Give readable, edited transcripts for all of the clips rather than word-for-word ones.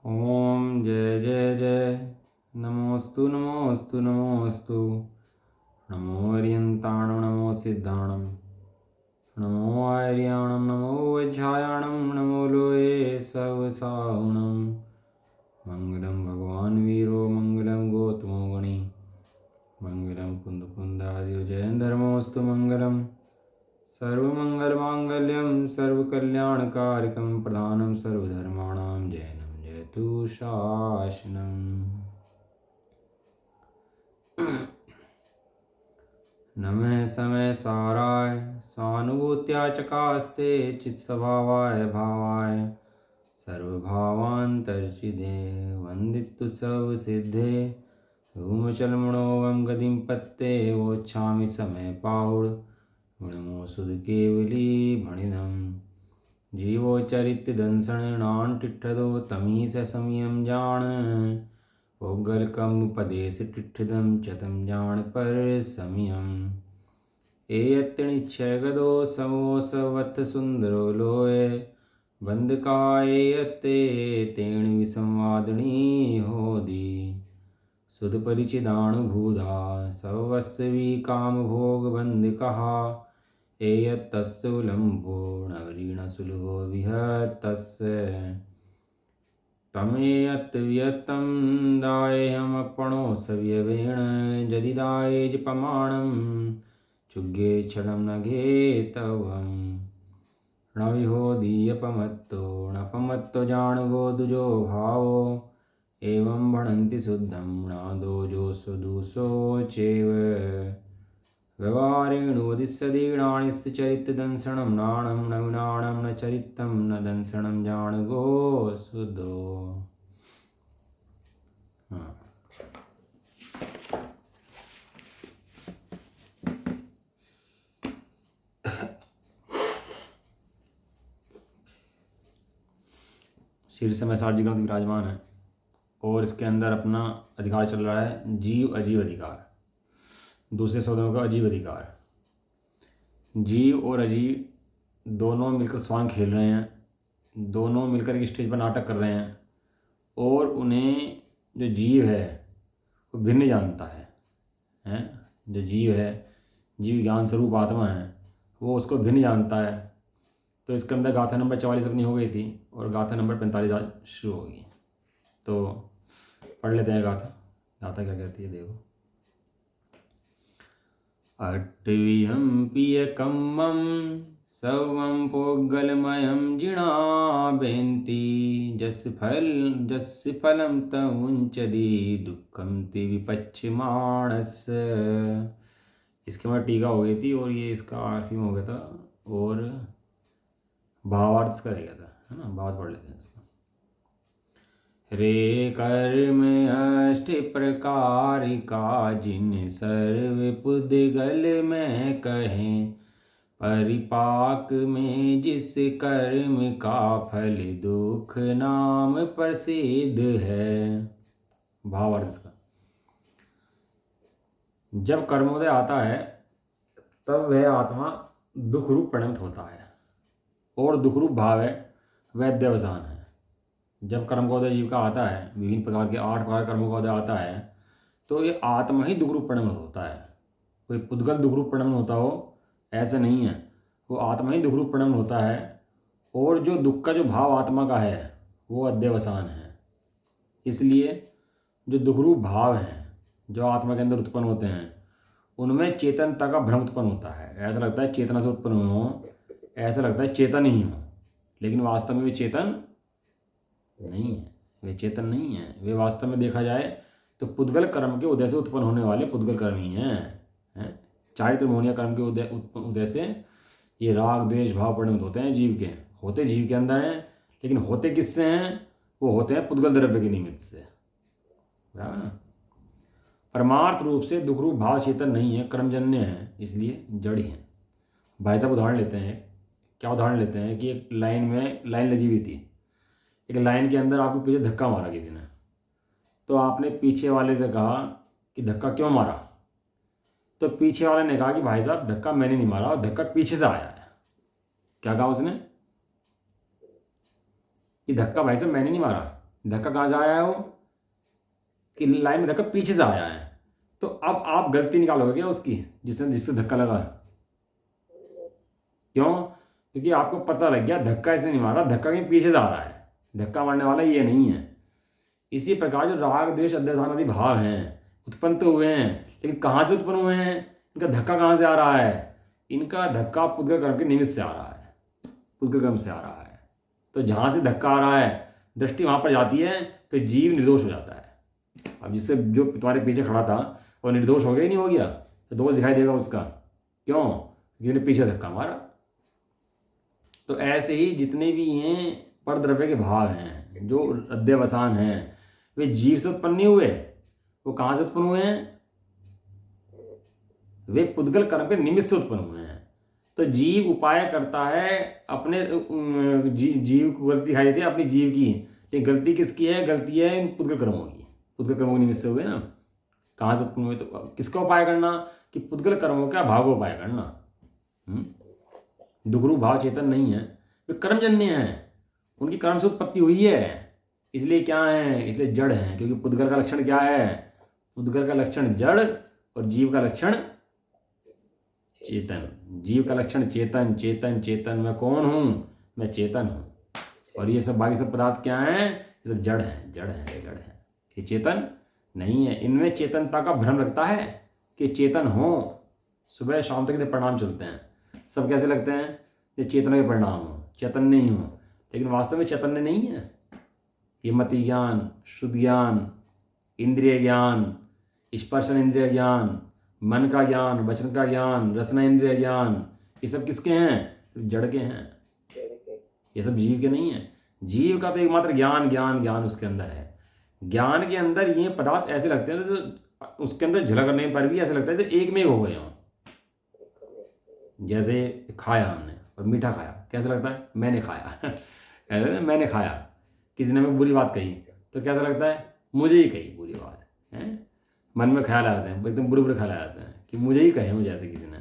ओम जय जय जय। नमोस्तु नमोस्तु नमोस्तु। नमो हरियंताणं नमो सिद्धाणं नमो आर्याणं नमो वज्रायाणं नमो लोये सवसाहुणं। मंगलम भगवान वीरो मंगलम गौतमो गणी मंगलम कुंद कुंदादियो जयं धर्मोस्तु मंगलम। सर्वमंगलमांगल्यं सर्वकल्याणकारकं प्रधानं सर्वधर्माणां जयनं जयतु शासनम्। नमः समय साराय स्वानुभूत्या चकास्ते चित्स्वभावाय भावाय सर्वभावान्तर्चिदे वन्दितु सब सिद्धे धूमचलमणोवं गतिं पत्ते वोच्छामि समय पाहुड गुणमो सुध केवली भणिदं जीवो चरित दंसण नान टिठदो तमी स समियम जान ओगल कम उपदेश टिठदम चतम जान पर समियम एयत्निच्छय गदो समो सवथ सुंदरो लोय बंद कायते तेण विसंवादनी होदी सुध परिचिदानुभूधा सवस्वी काम भोग बंद कहा एयत्तस्य विलंबो नवरीण सुलभो विहतस्य तमेयत व्यतं दायहमपणो सव्यवेण जदिदायेज प्रमाणं चुग्गे छलं नगे तवं णविहोदीयपमत्तो णपमत्तो जाणगो दुजो भावो एवं भणन्ति शुद्धं नादोजो सुदुसो चेव व्यवहारेणुवदिस्सदीणानिस्य चरितदंसनं नाणं न विनाणं न चरितं न दंसनं जाणगो सुदो। हाँ। श्री समय 60 जी ग्रंथ विराजमान है और इसके अंदर अपना अधिकार चल रहा है जीव अजीव अधिकार। दूसरे शब्दों का अजीव अधिकार। जीव और अजीव दोनों मिलकर स्वांग खेल रहे हैं, दोनों मिलकर एक स्टेज पर नाटक कर रहे हैं और उन्हें जो जीव है वो भिन्न जानता है, हैं? जो जीव है, जीव ज्ञान स्वरूप आत्मा है, वो उसको भिन्न जानता है। तो इसके अंदर गाथा नंबर 44 अपनी हो गई थी और गाथा नंबर 45 आज शुरू होगी। तो पढ़ लेते हैं गाथा। गाथा क्या कहती है देखो। अट्टविहं पियकम्मं सवं पोग्गलमयं जिणाबेन्ति जस्य फलं तमुंचदि दुःखं ति विपच्यमाणस्। इसके बाद टीका हो गई थी और ये इसका आखिरी हो गया था और भावार्थ इसका रह गया था, है ना। भावार्थ पढ़ लेते हैं इसका। रे कर्म अष्ट प्रकार का जिन सर्व पुद्गल में कहें परिपाक में जिस कर्म का फल दुख नाम प्रसिद्ध है। भावार्थ इसका। जब कर्मोदय आता है तब वह आत्मा दुख रूप परिणमित होता है और दुख रूप भाव है वह अध्यवसान है। जब कर्म का उदय जीव का आता है, विभिन्न प्रकार के 8 प्रकार कर्मों का उदय आता है, तो ये आत्मा ही दुख रूप परिणमित होता है। कोई पुद्गल दुख रूप परिणमित होता हो ऐसा नहीं है, वो आत्मा ही दुख रूप परिणमित होता है। और जो दुख का जो भाव आत्मा का है वो अध्यवसान है। इसलिए जो दुख रूप भाव हैं जो आत्मा के अंदर उत्पन्न होते हैं उनमें चेतनता का भ्रम उत्पन्न होता है। ऐसा लगता है चेतना से उत्पन्न हुए हों, ऐसा लगता है चेतन ही हो, लेकिन वास्तव में वे चेतन नहीं है। वे चेतन नहीं है, वे वास्तव में देखा जाए तो पुद्गल कर्म के उदय से उत्पन्न होने वाले पुद्गल कर्म ही हैं। चारित्र मोहनिया कर्म के उदय से ये राग द्वेष भाव परिणमित होते हैं जीव के, होते जीव के अंदर हैं, लेकिन होते किससे हैं? वो होते हैं पुद्गल द्रव्य के निमित्त से, बराबर ना। परमार्थ रूप से दुख रूप भाव चेतन नहीं है, कर्मजन्य है, इसलिए जड़ हैं। भाई साहब उदाहरण लेते हैं। क्या उदाहरण लेते हैं कि एक लाइन में लाइन लगी हुई थी, एक लाइन के अंदर आपको पीछे धक्का मारा किसी ने, तो आपने पीछे वाले से कहा कि धक्का क्यों मारा? तो पीछे वाले ने कहा कि भाई साहब धक्का मैंने नहीं मारा और धक्का पीछे से आया है। क्या कहा उसने? कि धक्का भाई साहब मैंने नहीं मारा, धक्का कहाँ से आया है वो, कि लाइन में धक्का पीछे से आया है। तो अब आप गलती निकालोगे क्या उसकी, जिससे धक्का लगा। क्यों? क्योंकि आपको पता लग गया धक्का ऐसे नहीं मारा, धक्का कहीं पीछे से आ रहा है, धक्का मारने वाला ये नहीं है। इसी प्रकार जो राग द्वेष अध्यात्म आदि भाव हैं उत्पन्न तो हुए हैं, लेकिन कहाँ से उत्पन्न हुए हैं, इनका धक्का कहाँ से आ रहा है, इनका धक्का पुद्गल कर्म के निमित्त से आ रहा है, पुद्गल कर्म से आ रहा है। तो जहाँ से धक्का आ रहा है दृष्टि वहाँ पर जाती है, फिर जीव निर्दोष हो जाता है। अब जिससे जो तुम्हारे पीछे खड़ा था वो निर्दोष हो गया ही नहीं हो गया, तो दोष दिखाई देगा उसका। क्यों? क्योंकि पीछे धक्का मारा। तो ऐसे ही जितने भी हैं परद्रव्य के भाव हैं जो अध्यवसान हैं, वे जीव से उत्पन्न नहीं हुए, वो कहाँ से उत्पन्न हुए हैं, वे पुद्गल कर्म के निमित्त से उत्पन्न हुए हैं। तो जीव उपाय करता है अपने जीव को गलती दिखाई देती है अपनी जीव की, लेकिन गलती किसकी है, गलती है इन पुद्गल कर्मों की, पुद्गल कर्मों के निमित्त से हुए ना। कहाँ से उत्पन्न हुए, तो किसका उपाय करना, कि पुद्गल कर्मों का भाव उपाय करना। दुखरू भाव चेतन नहीं है, वे कर्मजन्य हैं, उनकी कर्म से उत्पत्ति हुई है, इसलिए क्या है, इसलिए जड़ हैं। क्योंकि पुद्गल का लक्षण क्या है, पुद्गल का लक्षण जड़ और जीव का लक्षण चेतन। जीव का लक्षण चेतन, चेतन चेतन, मैं कौन हूँ, मैं चेतन हूँ। और ये सब बाकी सब पदार्थ क्या हैं, ये सब जड़ हैं, जड़ हैं, ये जड़ हैं, ये चेतन नहीं है। इनमें चेतनता का भ्रम लगता है कि चेतन हो, सुबह शाम तक इतने परिणाम चलते हैं, सब कैसे लगते हैं, ये चेतन के परिणाम हो, चैतन्य नहीं हो, लेकिन वास्तव में चैतन्य नहीं है। ये मति ज्ञान, शुद्ध ज्ञान, इंद्रिय ज्ञान, स्पर्शन इंद्रिय ज्ञान, मन का ज्ञान, वचन का ज्ञान, रसना इंद्रिय ज्ञान, ये सब किसके हैं, जड़ के हैं, ये सब जीव के नहीं है। जीव का तो एकमात्र ज्ञान ज्ञान ज्ञान उसके अंदर है। ज्ञान के अंदर ये पदार्थ ऐसे लगते हैं तो उसके अंदर झलकने पर भी ऐसे लगता है जैसे एक में हो गए हों। जैसे खाया हमने और मीठा खाया, कैसा लगता है, मैंने खाया कहते हैं मैंने खाया। किसी ने हमें बुरी बात कही तो कैसा लगता है, मुझे ही कही बुरी बात है। मन में ख्याल आते हैं, एकदम बुरे बुरे ख्याल आते हैं कि मुझे ही कहे हो जैसे किसी ने।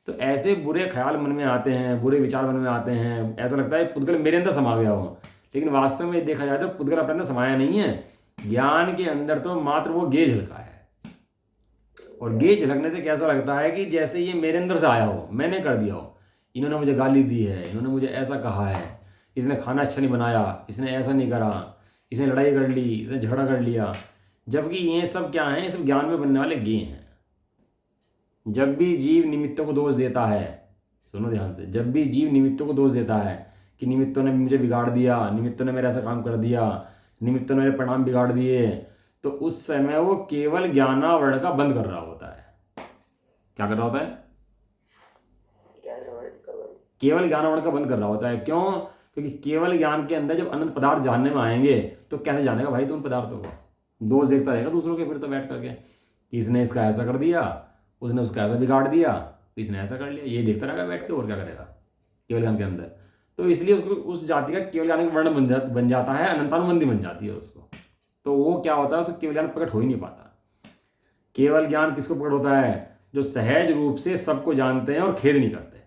तो ऐसे बुरे ख्याल मन में आते हैं, बुरे विचार मन में आते हैं, ऐसा लगता है पुद्गल मेरे अंदर समा गया हो, लेकिन वास्तव में देखा जाए तो पुद्गल अपने अंदर समाया नहीं है। ज्ञान के अंदर तो मात्र वो गे झलका है, और गे झलकने से कैसा लगता है कि जैसे ये मेरे अंदर से आया हो, मैंने कर दिया हो, इन्होंने मुझे गाली दी है, इन्होंने मुझे ऐसा कहा है, इसने खाना अच्छा नहीं बनाया, इसने ऐसा नहीं करा, इसने लड़ाई कर ली, इसने झगड़ा कर लिया। जबकि ये सब क्या है, ये सब ज्ञान में बनने वाले गे हैं। जब भी जीव निमित्तों को दोष देता है, सुनो ध्यान से, जब भी जीव निमित्तों को दोष देता है कि निमित्तों ने मुझे बिगाड़ दिया, निमित्तों ने मेरा ऐसा काम कर दिया, निमित्तों ने मेरे परिणाम बिगाड़ दिए, तो उस समय वो केवल ज्ञानावरण का बंद कर रहा होता है। क्या कर रहा होता है, केवल ज्ञानावरण का बंद कर रहा होता है। क्यों? क्योंकि केवल ज्ञान के अंदर जब अनंत पदार्थ जानने में आएंगे तो कैसे जानेगा भाई तुम पदार्थों को, दोष देखता रहेगा दूसरों के, फिर तो बैठ करके कि इसने इसका ऐसा कर दिया, उसने उसका ऐसा बिगाड़ दिया, इसने ऐसा कर लिया, ये देखता रहेगा बैठ के, और क्या करेगा केवल ज्ञान के अंदर। तो इसलिए उसको उस जाति का केवल ज्ञान का वर्ण बन जाता है, अनंतानुबंधी बन जाती है उसको। तो वो क्या होता है, उसको केवल ज्ञान प्रकट हो ही नहीं पाता। केवल ज्ञान किसको प्रकट होता है, जो सहज रूप से सबको जानते हैं और खेद नहीं करते।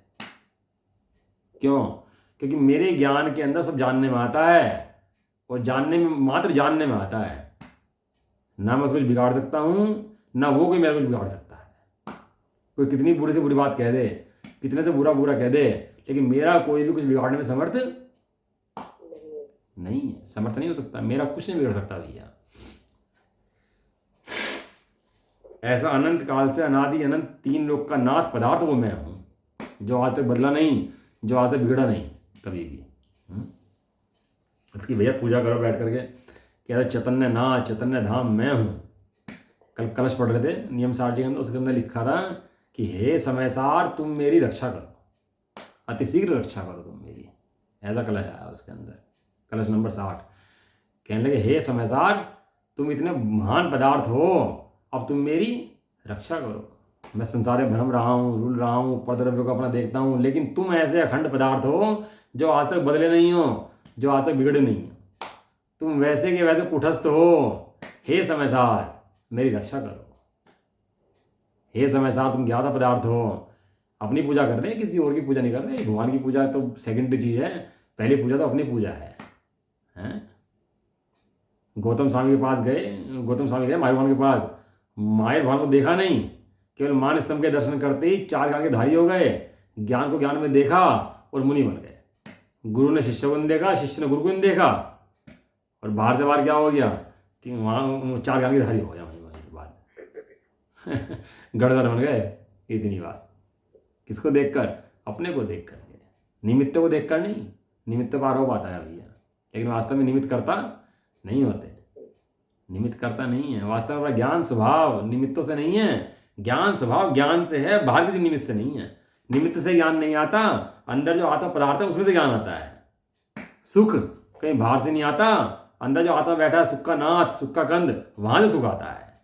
क्यों? क्योंकि मेरे ज्ञान के अंदर सब जानने में आता है, और जानने में मात्र जानने में आता है, ना मैं उसको बिगाड़ सकता हूँ, ना वो कोई मेरा कुछ बिगाड़ सकता है। कोई कितनी बुरे से बुरी बात कह दे, कितने से बुरा बुरा कह दे, लेकिन मेरा कोई भी कुछ बिगाड़ने में समर्थ नहीं है, समर्थ नहीं हो सकता, मेरा कुछ नहीं बिगड़ सकता भैया। ऐसा अनंत काल से अनादि अनंत तीन लोक का नाथ पदार्थ वो मैं हूँ, जो आज तक बदला नहीं, जो आज तक बिगड़ा नहीं कभी भी। इसकी भैया पूजा करो बैठ करके, कह रहे चैतन्य नाथ चैतन्य धाम मैं हूँ। कल कलश पढ़ रहे थे नियम सार जी के अंदर, उसके अंदर लिखा था कि हे समय सार तुम मेरी रक्षा करो, अतिशीघ्र रक्षा करो तुम मेरी, ऐसा कलश आया उसके अंदर, कलश नंबर 60। कहने लगे हे समय सार तुम इतने महान पदार्थ हो, अब तुम मेरी रक्षा करो। मैं संसार में भ्रम रहा हूँ, रुल रहा हूँ, परद्रव्य को अपना देखता हूँ, लेकिन तुम ऐसे अखंड पदार्थ हो जो आज तक बदले नहीं हो, जो आज तक बिगड़े नहीं हो, तुम वैसे के वैसे कुटस्थ हो। हे समय सार मेरी रक्षा करो। हे समय सार तुम ज्ञाता पदार्थ हो। अपनी पूजा कर रहे हैं, किसी और की पूजा नहीं कर रहे। भगवान की पूजा तो सेकेंडरी चीज़ है, पहली पूजा तो अपनी पूजा है। गौतम स्वामी के पास गए, गौतम स्वामी गए मायूर भगवान के पास, मायूर भगवान को देखा नहीं, केवल मान स्तंभ के दर्शन करते ही 4 गांव के धारी हो गए, ज्ञान को ज्ञान में देखा और मुनि बन गए। गुरु ने शिष्य को नहीं देखा, शिष्य ने गुरु को नहीं देखा, और बाहर से बाहर क्या हो गया कि वहाँ 4 गांव की धारी हो गया, वहीं से बाहर गड़धर बन गए। इतनी बात किसको देखकर? अपने को देख करके, निमित्त को देखकर नहीं। निमित्त पर आरोप आता है भैया, लेकिन वास्तव में निमित्त करता नहीं होते, निमित्त करता नहीं है। वास्तव में अपना ज्ञान स्वभाव निमित्तों से नहीं है, ज्ञान स्वभाव ज्ञान से है, बाहर किसी निमित्त से नहीं है। निमित्त से ज्ञान नहीं आता, अंदर जो आत्मा पदार्थ है उसमें से ज्ञान आता है। सुख कहीं बाहर से नहीं आता, अंदर जो आत्मा बैठा है सुख का नाथ, सुख का कंद, वहां से सुख आता है।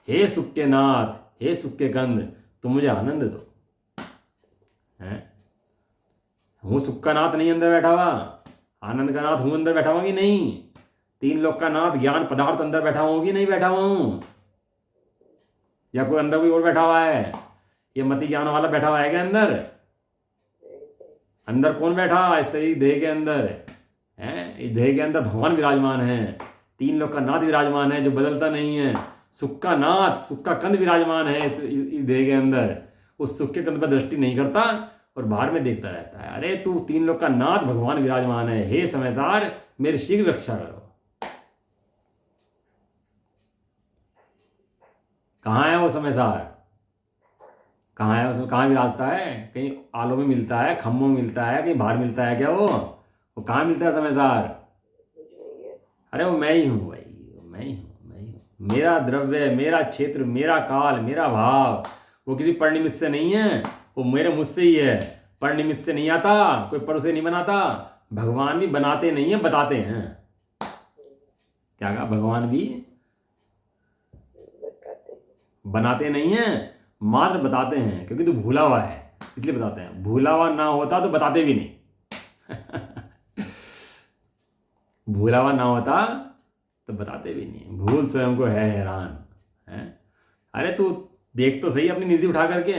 हे सुख के नाथ, हे सुख के कंद, तुम मुझे आनंद दो। हूँ सुख का नाथ नहीं अंदर बैठा हुआ, आनंद का नाथ हूँ अंदर बैठा हुआ कि नहीं? 3 लोक का नाथ ज्ञान पदार्थ अंदर बैठा हुआ कि नहीं बैठा हुआ हूँ? या कोई अंदर कोई और बैठा हुआ है? ये मति ज्ञान वाला बैठा हुआ है क्या अंदर? अंदर कौन बैठा? इस शरीर देह के अंदर है, इस देह के अंदर भगवान विराजमान है, 3 लोक का नाथ विराजमान है जो बदलता नहीं है, सुख का नाथ, सुख का कंद विराजमान है इस देह के अंदर। उस सुख के कंद पर दृष्टि नहीं करता और बाहर में देखता रहता है। अरे तू 3 लोक का नाथ भगवान विराजमान है, हे समयसार मेरी शीघ्र रक्षा करो। कहाँ है वो समयसार? कहाँ है उसमें? कहाँ विराजता है? कहीं आलों में मिलता है, खम्भों में मिलता है, कहीं बाहर मिलता है क्या? वो कहाँ मिलता है समयसार? अरे वो मैं ही हूँ भाई, मैं ही हूँ। मेरा द्रव्य, मेरा क्षेत्र, मेरा काल, मेरा भाव, वो किसी परिनिमित्त से नहीं है, वो मेरे मुझसे ही है। परिनिमित्त से नहीं आता, कोई पर उसे नहीं बनाता। भगवान भी बनाते नहीं है, बताते हैं। क्या कहा? भगवान भी बनाते नहीं है, मात्र बताते हैं, क्योंकि तू भूला हुआ है इसलिए बताते हैं। भूला हुआ ना होता तो बताते भी नहीं भूला हुआ ना होता तो बताते भी नहीं। भूल स्वयं को है हैरान है। अरे तू देख तो सही अपनी निधि उठा करके,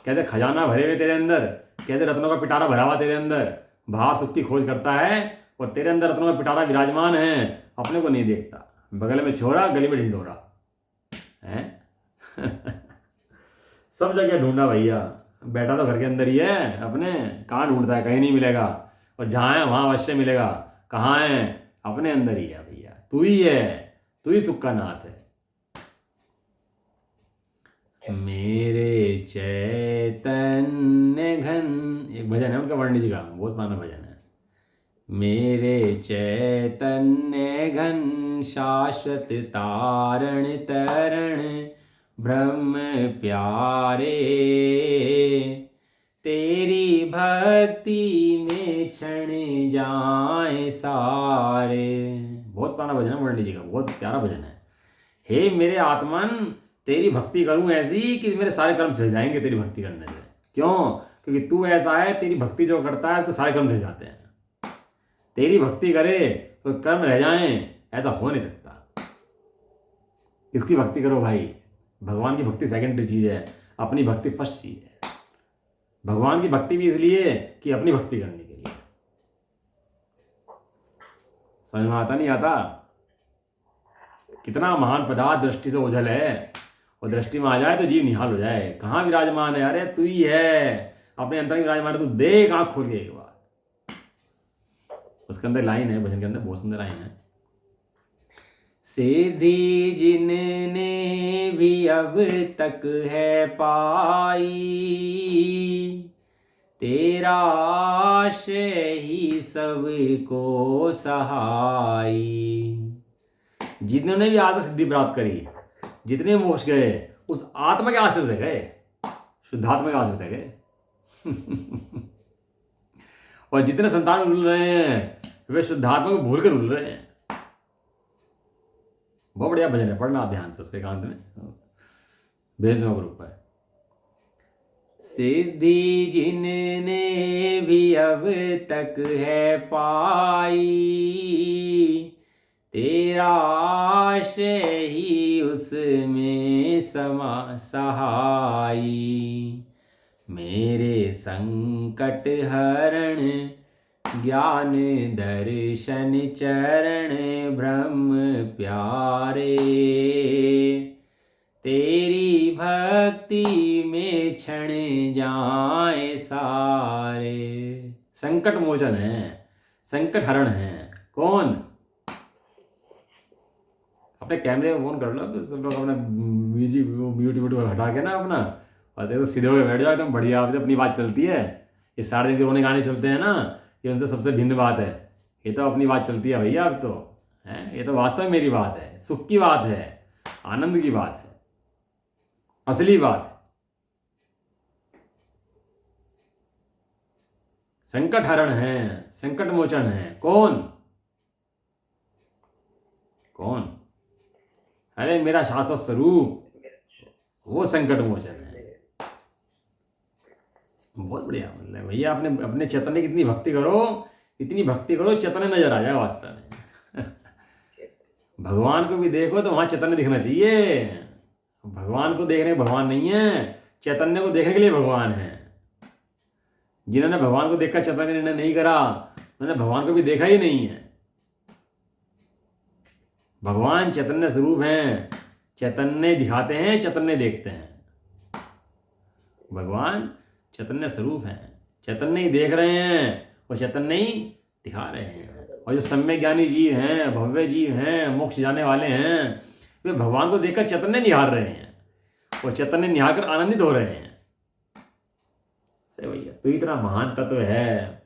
कैसे खजाना भरे हुए तेरे अंदर, कैसे रत्नों का पिटारा भरा हुआ तेरे अंदर। बाहर सुख की खोज करता है और तेरे अंदर रत्नों का पिटारा विराजमान है, अपने को नहीं देखता। बगल में छोरा, गली में ढिंडोरा है सब जगह ढूंढा भैया, बैठा तो घर के अंदर ही है अपने। कहाँ ढूंढता है? कहीं नहीं मिलेगा, और जहाँ है वहाँ अवश्य मिलेगा। कहाँ है? अपने अंदर ही है भैया। तू ही है, तू ही सुख का नाथ है। मेरे चैतन्य घन, एक भजन है उनका वर्णी जी का, बहुत पुराना भजन है। मेरे चैतन्य घन शाश्वत तारण तरण ब्रह्म प्यारे, तेरी भक्ति में क्षण जाए सारे। बहुत पुराना भजन है मुरली जी का, बहुत प्यारा भजन है। हे मेरे आत्मन, तेरी भक्ति करूं ऐसी कि मेरे सारे कर्म चल जाएंगे तेरी भक्ति करने से। क्यों? क्योंकि तू ऐसा है, तेरी भक्ति जो करता है तो सारे कर्म चल जाते हैं। तेरी भक्ति करे तो कर्म रह जाएं, ऐसा हो नहीं सकता। किसकी भक्ति करो भाई? भगवान की भक्ति सेकेंडरी चीज है, अपनी भक्ति फर्स्ट चीज है। भगवान की भक्ति भी इसलिए कि अपनी भक्ति करने के लिए। समझ में आता नहीं आता? कितना महान पदार्थ दृष्टि से ओझल है, और दृष्टि में आ जाए तो जीव निहाल हो जाए। कहाँ विराजमान है? अरे तू ही है, अपने अंतर में विराजमान है। तू देख आंख खोल के एक बार। उसके अंदर लाइन है, भजन के अंदर बहुत सुंदर लाइन है। सिद्धि जिनने भी अब तक है पाई, तेरा आश्रय ही सबको सहाई। जिन्होंने भी आज सिद्धि प्राप्त करी, जितने मोक्ष गए, उस आत्मा के आश्रय से गए, शुद्धात्मा के आश्रय से गए और जितने संतान उल रहे हैं वे शुद्धात्मा को भूल कर उल रहे हैं। बहुत बढ़िया भजन है, पढ़ना ध्यान से उसके एकांत में, भेज दो ग्रुप पर। सिद्धि जिनने भी अब तक है पाई, तेरा आश्रय ही उसमें सहाई। मेरे संकट हरण ज्ञान दर्शन चरण ब्रह्म प्यारे, तेरी भक्ति में क्षण जाए सारे। संकट मोचन है, संकट हरण है। कौन? अपने कैमरे में फोन कर लो तो सब लोग अपना म्यूजिक वीडियो हटा के ना अपना, और देखो सीधे होकर बैठ जाओ एकदम बढ़िया। अभी तो अपनी बात चलती है। ये सारे दिन के रोने गाने चलते हैं ना, ये उनसे सबसे भिन्न बात है। ये तो अपनी बात चलती है भैया। अब तो है, ये तो वास्तव में मेरी बात है, सुख की बात है, आनंद की बात है, असली बात है। संकट हरण है, संकट मोचन है। कौन? कौन? अरे मेरा शाश्वत स्वरूप, वो संकट मोचन है। बहुत बढ़िया। मतलब भैया अपने अपने चैतन्य की इतनी भक्ति करो, इतनी भक्ति करो, चैतन्य नजर आ जाए वास्तव में। भगवान को भी देखो तो वहां चैतन्य दिखना चाहिए। भगवान को देखने भगवान नहीं है, चैतन्य को देखने के लिए भगवान है। जिन्होंने भगवान को देखकर चैतन्य निर्णय नहीं करा, उन्होंने भगवान को भी देखा ही नहीं है। भगवान चैतन्य स्वरूप हैं, चैतन्य दिखाते हैं, चैतन्य देखते हैं। भगवान चैतन्य स्वरूप हैं, चैतन्य ही देख रहे हैं और चैतन्य ही दिखा रहे हैं। और जो सम्यक ज्ञानी जीव हैं, भव्य जीव हैं, मोक्ष जाने वाले हैं, वे भगवान को देखकर चैतन्य निहार रहे हैं और चैतन्य निहार कर आनंदित हो रहे हैं। अरे भैया तू इतना महान तत्व है,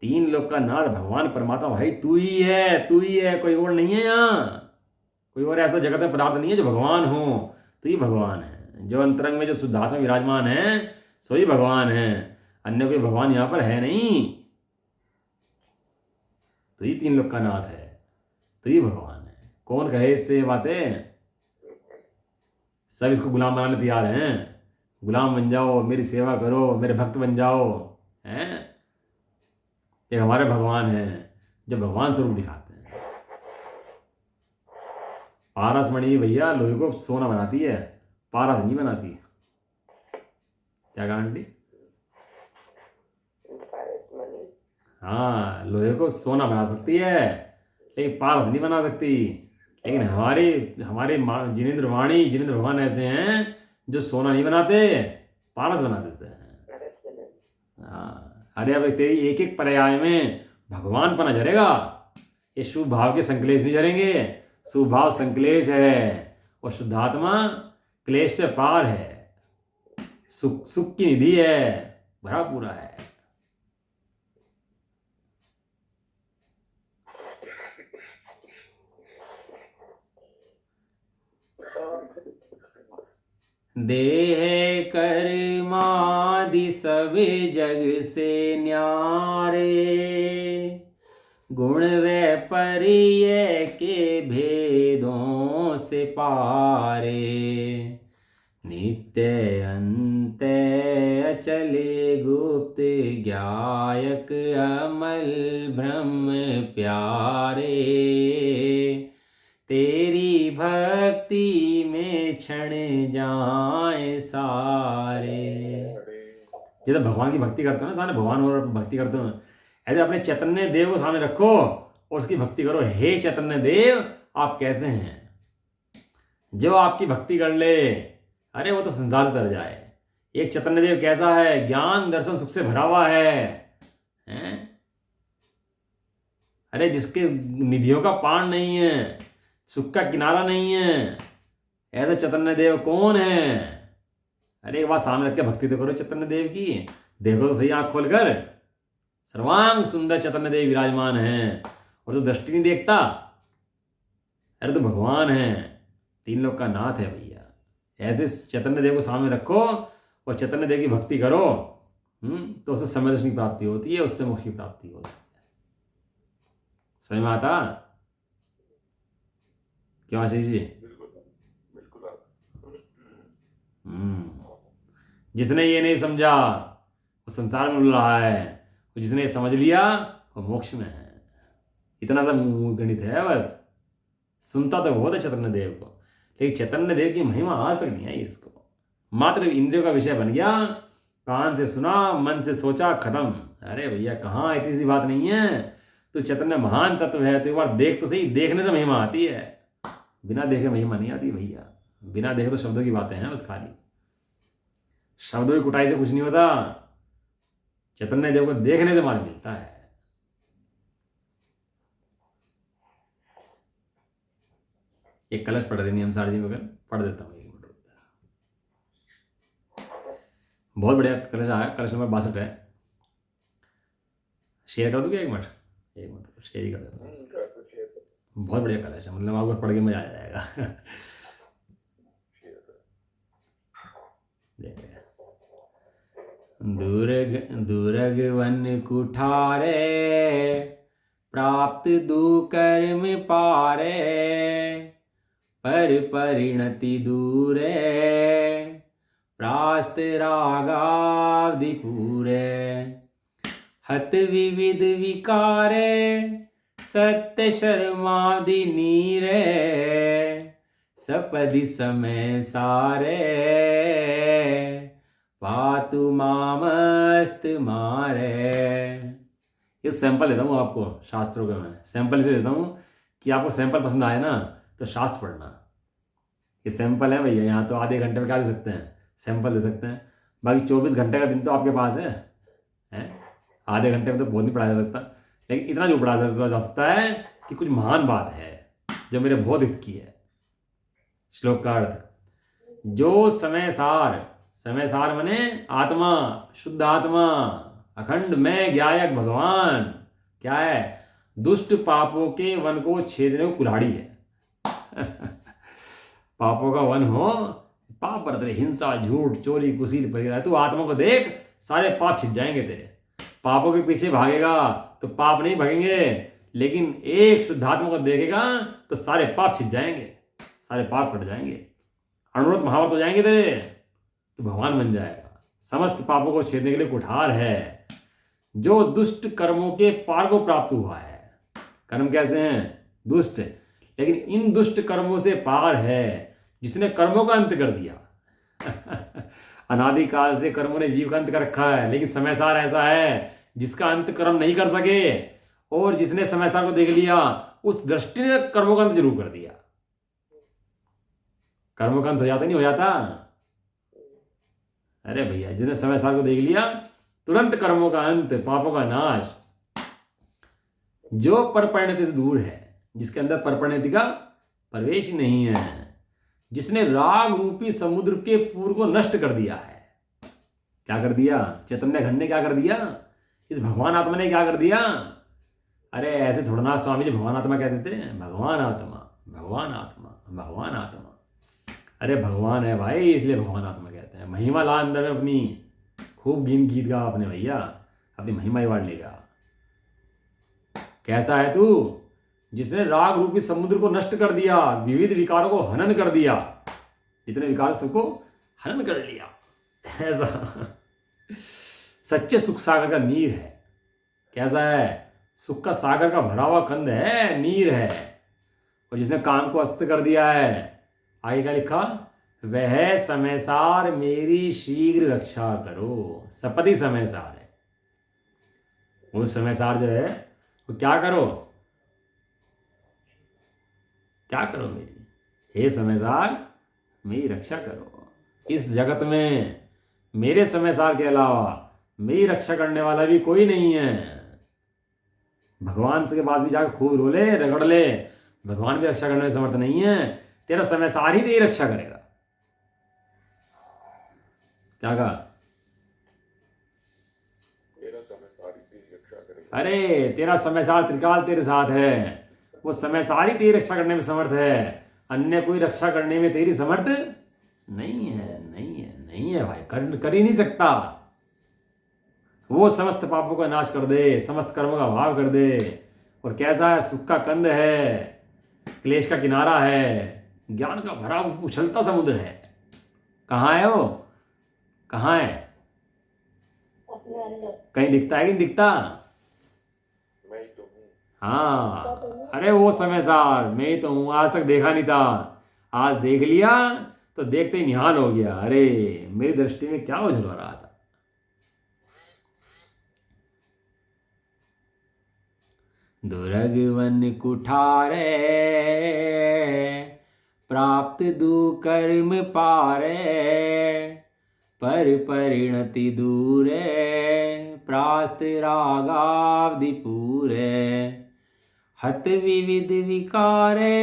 तीन लोक का नाथ भगवान परमात्मा भाई तू ही है, तू ही है, कोई और नहीं है। यहाँ कोई और ऐसा जगत में पदार्थ नहीं है जो भगवान हो। तू ही भगवान है। जो अंतरंग में जो शुद्धात्मा विराजमान है सो ही भगवान है, अन्य कोई भगवान यहाँ पर है नहीं। तू ही तीन लोक का नाथ है, तू ही भगवान है। कौन कहे इससे बातें? सब इसको गुलाम बनाने तैयार हैं। गुलाम बन जाओ, मेरी सेवा करो, मेरे भक्त बन जाओ। हैं, ये हमारे भगवान हैं जो भगवान स्वरूप दिखाते हैं। पारस मणि भैया लोहे को सोना बनाती है, पारस नहीं बनाती। क्या कहा आंटी? हाँ, लोहे को सोना बना सकती है लेकिन पारस नहीं बना सकती। लेकिन हमारे जिनेंद्र वाणी, जिनेंद्र भगवान ऐसे हैं जो सोना नहीं बनाते, पारस बना देते हैं। हाँ, अरे अब तेरी एक एक पर्याय में भगवान पना झरेगा। ये शुभ भाव के संकलेश नहीं झरेंगे। शुभ भाव संकलेश है और शुद्धात्मा क्लेश से पार है, सुख सुख की निधि है, भरा पूरा है। देह कर्मादि सब जग से न्यारे, गुण व परिय के भेदों से पारे। नित्य अंत अचले गुप्त ज्ञायक अमल ब्रह्म प्यारे। तेरी भक्ति में क्षण जाए सारे। जब भगवान की भक्ति करते हो ना, सामने भगवान और भक्ति करते हो, ऐसे अपने चैतन्य देव को सामने रखो और उसकी भक्ति करो। हे चैतन्य देव, आप कैसे हैं? जो आपकी भक्ति कर ले, अरे वो तो संसार से तर जाए। एक चैतन्य देव कैसा है? ज्ञान दर्शन सुख से भरा हुआ है, हैं? अरे जिसके निधियों का पान नहीं है, सुख का किनारा नहीं है, ऐसा चैतन्य देव कौन है? अरे एक बार सामने रख के भक्ति तो करो चैतन्य देव की। देखो तो सही आंख खोलकर, सर्वांग सुंदर चैतन्य देव विराजमान हैं। और जो दृष्टि नहीं देखता, अरे तो भगवान है, तीन लोक का नाथ है भैया। ऐसे चैतन्य देव को सामने रखो और चैतन्य देव की भक्ति करो, तो उससे समय दर्शन की प्राप्ति होती है, उससे मोक्ष की प्राप्ति होती है। समझ में आता? क्यों आशीष जी? जिसने ये नहीं समझा वो संसार में उड़ रहा है, जिसने ये समझ लिया वो मोक्ष में है। इतना सा गणित है बस। सुनता तो बहुत है चैतन्य देव को, लेकिन चैतन्य देव की महिमा आज तक नहीं आई इसको। मात्र इंद्रियों का विषय बन गया, कान से सुना, मन से सोचा, खत्म। अरे भैया कहाँ, इतनी सी बात नहीं है। तो चैतन्य महान तत्व है, तो एक बार देख तो सही, देखने से महिमा आती है, बिना देखे महिमा नहीं आती भैया। बिना देखे तो शब्दों की बातें हैं बस, खाली शब्दों की कुटाई से कुछ नहीं होता। चैतन्य देव को देखने से मान मिलता है। एक कलश पढ़ देनी हम सार जी मगर पढ़ देता हूँ, एक मिनट। बहुत बढ़िया कलश आया, कलश नंबर 62 है। शेयर कर दूँ क्या? एक मिनट शेयर ही कर देता हूँ। बहुत बढ़िया कलश है, मतलब आपको पढ़ के मजा आ जाएगा। दुर्ग वन कुठारे, प्राप्त दुकर्म पारे, पर परिणति दूरे, प्रास्त रागावधि पूरे, हत विविध विकारे, सत्य शर्मादि नीरे, सपदि समय सारे, पातु मामस्त मारे। ये सैंपल देता हूँ आपको शास्त्रों का, मैं सैंपल इसे देता हूँ कि आपको सैंपल पसंद आए ना तो शास्त्र पढ़ना। ये सैंपल है भैया, यहाँ तो आधे घंटे में क्या दे सकते हैं, सैंपल दे सकते हैं। बाकी 24 घंटे का दिन तो आपके पास है, हैं? आधे घंटे में तो बहुत नहीं पढ़ाया जा सकता, लेकिन इतना जो पढ़ाया जा सकता है कि कुछ महान बात है जो मेरे बहुत हित की है। श्लोक का अर्थ, जो समय सार मने आत्मा, शुद्ध आत्मा, अखंड में ज्ञायक भगवान क्या है, दुष्ट पापों के वन को छेदने को कुल्हाड़ी है। पापों का वन हो, पाप बरत रहे, हिंसा, झूठ, चोरी, कुसील, परिग्रह, तू आत्मा को देख, सारे पाप छिप जाएंगे तेरे। पापों के पीछे भागेगा तो पाप नहीं भागेंगे, लेकिन एक शुद्धात्मा को देखेगा तो सारे पाप छिप जाएंगे, सारे पाप कट जाएंगे, अणुव्रत महाव्रत हो जाएंगे तेरे, तो भगवान बन जाएगा। समस्त पापों को छेदने के लिए कुठार है, जो दुष्ट कर्मों के पार को प्राप्त हुआ है। कर्म कैसे हैं? दुष्ट, लेकिन इन दुष्ट कर्मों से पार है जिसने कर्मों का अंत कर दिया। अनादिकाल से कर्मों ने जीव का अंत कर रखा है, लेकिन समय सार ऐसा है जिसका अंत कर्म नहीं कर सके, और जिसने समय सार को देख लिया उस दृष्टि ने कर्मों का अंत जरूर कर दिया। कर्मों का अंत हो जाता नहीं हो जाता? अरे भैया, जिसने समय सार को देख लिया तुरंत कर्मों का अंत, पापों का नाश। जो परपरिणति से दूर है, जिसके अंदर परपरिणति का प्रवेश नहीं है, जिसने राग रूपी समुद्र के पूर को नष्ट कर दिया है। क्या कर दिया? चैतन्य घन ने क्या कर दिया? इस भगवान आत्मा ने क्या कर दिया? अरे ऐसे थोड़ा ना स्वामी जी भगवान आत्मा कहते थे, भगवान आत्मा, भगवान आत्मा, भगवान आत्मा। अरे भगवान है भाई, इसलिए भगवान आत्मा कहते हैं। महिमा ला अंदर में अपनी, खूब गीत गा अपने भैया, अपनी महिमा ही बांट लेगा। कैसा है तू? जिसने राग रूपी समुद्र को नष्ट कर दिया, विविध विकारों को हनन कर दिया, जितने विकार सबको हनन कर लिया, ऐसा सच्चे सुख सागर का नीर है। कैसा है? सुख का सागर का भरा हुआ कंद है, नीर है। और जिसने काम को अस्त कर दिया है, आगे क्या लिखा? वह समय सार मेरी शीघ्र रक्षा करो। सपति समय सार है वो समय सार जो है, वो क्या करो, क्या करो मेरी, हे समय सार मेरी रक्षा करो। इस जगत में मेरे समय सार के अलावा मेरी रक्षा करने वाला भी कोई नहीं है। भगवान के पास भी जाकर खूब रोले, रगड़ ले, भगवान भी रक्षा करने में समर्थ नहीं है। तेरा समय सार ही तेरी रक्षा करेगा। क्या कहा? अरे तेरा समय सार त्रिकाल तेरे साथ है, वो समय सार ही तेरी रक्षा करने में समर्थ है। अन्य कोई रक्षा करने में तेरी समर्थ नहीं है, नहीं है, नहीं है भाई, कर ही नहीं सकता। वो समस्त पापों का नाश कर दे, समस्त कर्मों का भाव कर दे। और कैसा है? सुख का कंद है, क्लेश का किनारा है, ज्ञान का भरा उछलता समुद्र है। कहाँ है वो? कहाँ है? कहीं दिखता है कि नहीं दिखता? हाँ, अरे वो समय सार मैं ही तो हूँ। आज तक देखा नहीं था, आज देख लिया तो देखते ही निहाल हो गया। अरे मेरी दृष्टि में क्या उछल रहा था। दुर्ग वन कुठारे, प्राप्त दुकर्म पारे, पर परिणति दूरे, प्रास्त रागावधि पूरे, हत विविध विकारे,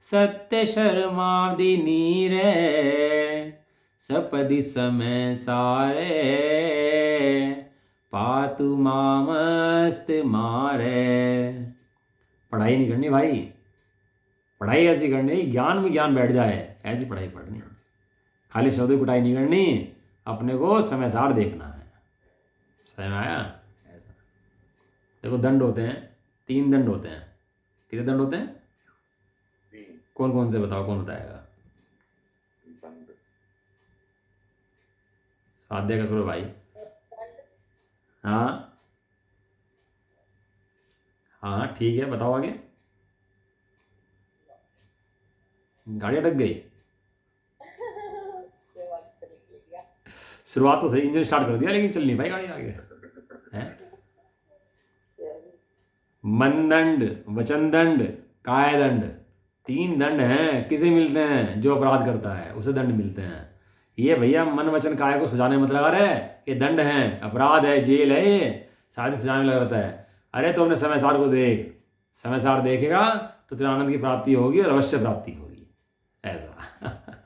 सत्य शर्मावधि नीरे, सपदि समय सारे, पातु मामस्त मारे। पढ़ाई नहीं करनी भाई, पढ़ाई ऐसी करनी ज्ञान में ज्ञान बैठ जाए, ऐसी पढ़ाई पढ़नी। खाली शब्द की कुटाई नहीं करनी, अपने को समय सार देखना है। समझ में आया? ऐसा देखो, दंड होते हैं, 3 दंड होते हैं। कितने दंड होते हैं? कौन कौन से बताओ, कौन बताएगा? स्वाध्याय करो भाई। हाँ हाँ ठीक है, बताओ आगे। गाड़ी अटक गई। शुरुआत तो सही, इंजन स्टार्ट कर दिया लेकिन चल नहीं पाई गाड़ी आगे है। मनदंड, वचनदंड, कायदंड, 3 दंड हैं। किसे मिलते हैं? जो अपराध करता है उसे दंड मिलते हैं। ये भैया मन वचन काय को सजाने मत लगा रहे, ये दंड है, अपराध है, जेल है, ये शादी सजाने लगा रहता है। अरे तो अपने समय सार को देख, समय सार देखेगा तो तेरे आनंद की प्राप्ति होगी और अवश्य प्राप्ति होगी। ऐसा